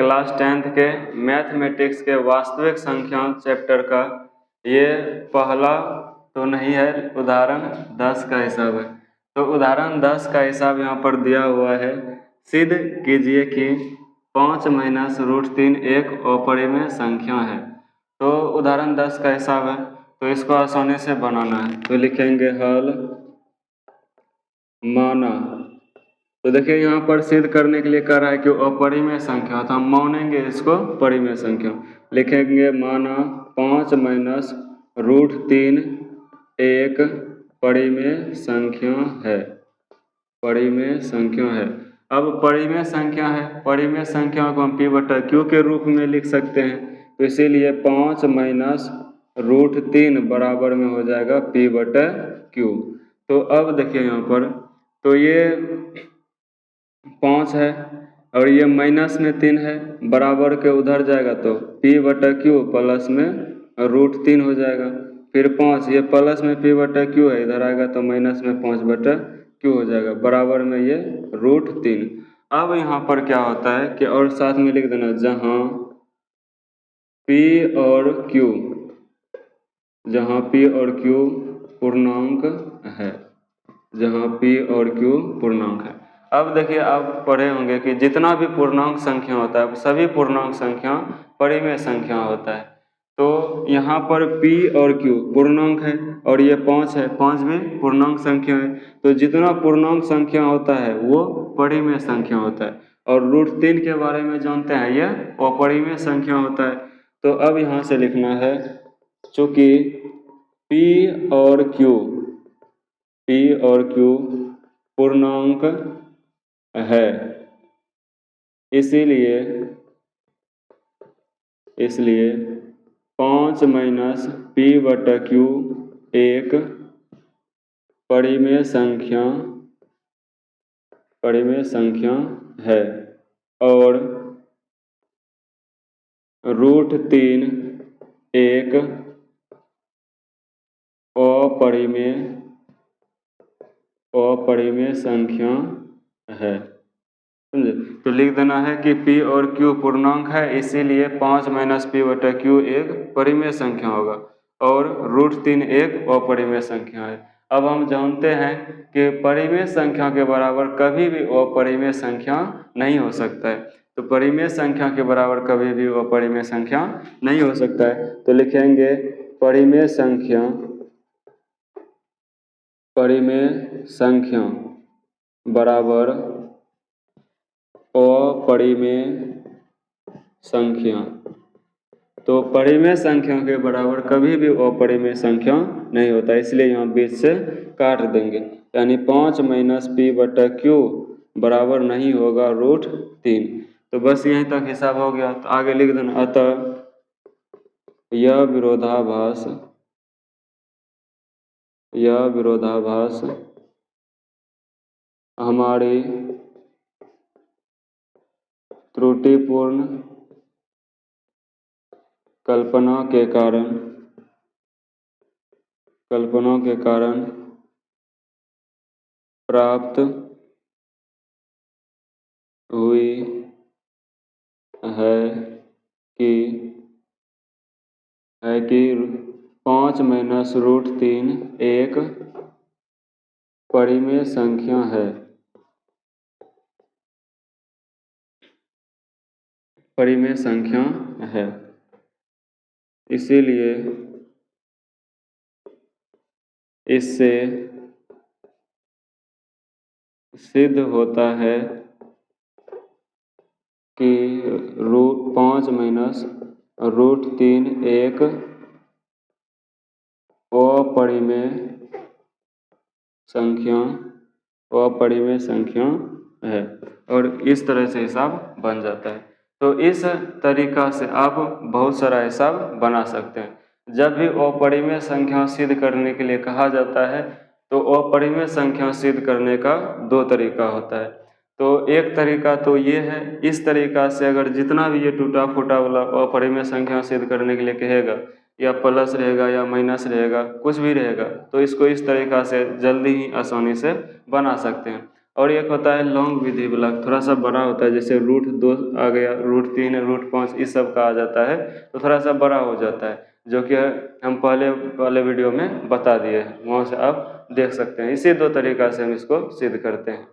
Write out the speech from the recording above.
Class 10th के mathematics के वास्तविक संख्या चैप्टर का ये पहला तो नहीं है, उदाहरण 10 का हिसाब है। तो उदाहरण 10 का हिसाब यहाँ पर दिया हुआ है। सिद्ध कीजिए कि 5 माइनस रूट 3 एक अपरिमेय संख्या है। तो उदाहरण 10 का हिसाब है, तो इसको आसानी से बनाना है। तो लिखेंगे हल माना। तो देखिए यहाँ पर सिद्ध करने के लिए कह रहा है कि अपरिमेय संख्या, तो हम मानेंगे इसको परिमेय संख्या। लिखेंगे माना 5 माइनस रूट 3 एक परिमेय संख्या है। परिमेय संख्या है। अब परिमेय संख्या है, परिमेय संख्या को हम p/q के रूप में लिख सकते हैं। तो इसीलिए 5 माइनस रूट 3 बराबर में हो जाएगा p/q। तो अब देखिए यहाँ पर, तो ये 5 है और ये माइनस में 3 है, बराबर के उधर जाएगा तो p/q प्लस में रूट 3 हो जाएगा। फिर 5, ये प्लस में p/q है, इधर आएगा तो माइनस में 5/q हो जाएगा, बराबर में ये रूट 3। अब यहाँ पर क्या होता है कि और साथ में लिख देना, जहाँ p और q, जहाँ p और q पूर्णांक है, जहाँ p और q पूर्णांक है। अब देखिए, आप पढ़े होंगे कि जितना भी पूर्णांक संख्या होता है, सभी पूर्णांक संख्या परिमेय संख्या होता है। तो यहाँ पर p और q पूर्णांक है और ये 5 है, 5 भी पूर्णांक संख्या है। तो जितना पूर्णांक संख्या होता है वो परिमेय संख्या होता है। और रूट 3 के बारे में जानते हैं, यह अपरिमेय संख्या होता है। तो अब यहाँ से लिखना है, चूँकि p और q पूर्णांक है, इसलिए 5 माइनस p/q एक परिमेय संख्या है और रूट 3 एक अपरिमेय संख्या है। समझे? तो लिख देना है कि p और q पूर्णांक है, इसीलिए 5 माइनस p/q एक परिमेय संख्या होगा और रूट 3 एक अपरिमेय संख्या है। अब हम जानते हैं कि परिमेय संख्या के बराबर कभी भी अपरिमेय संख्या नहीं हो सकता है। तो परिमेय संख्या के बराबर कभी भी अपरिमेय संख्या नहीं हो सकता है। तो लिखेंगे परिमेय संख्या बराबर अपरिमेय संख्या। तो परिमेय संख्या के बराबर कभी भी अपरिमेय संख्या नहीं होता, इसलिए यहाँ बीच से काट देंगे। यानी 5 माइनस p/q बराबर नहीं होगा रूट 3। तो बस यहीं तक हिसाब हो गया। तो आगे लिख देना, अतः यह विरोधाभास हमारी त्रुटिपूर्ण कल्पना के कारण प्राप्त हुई है कि 5 माइनस रूट 3 एक परिमेय संख्या है। परिमेय संख्या है, इसीलिए इससे सिद्ध होता है कि 5 माइनस रूट 3 एक अपरिमेय संख्या है। और इस तरह से हिसाब बन जाता है। तो इस तरीका से आप बहुत सारा हिसाब बना सकते हैं। जब भी अपरिमेय संख्या सिद्ध करने के लिए कहा जाता है, तो अपरिमेय संख्या सिद्ध करने का 2 तरीका होता है। तो एक तरीका तो ये है, इस तरीका से अगर जितना भी ये टूटा फूटा वाला अपरिमेय संख्या सिद्ध करने के लिए कहेगा, या प्लस रहेगा या माइनस रहेगा, कुछ भी रहेगा, तो इसको इस तरीका से जल्दी ही आसानी से बना सकते हैं। और एक होता है लॉन्ग विधि वाला, थोड़ा सा बड़ा होता है, जैसे √2 आ गया, √3 √5 इस सब का आ जाता है तो थोड़ा सा बड़ा हो जाता है, जो कि हम पहले वीडियो में बता दिए हैं, वहाँ से आप देख सकते हैं। इसी 2 तरीक़ा से हम इसको सिद्ध करते हैं।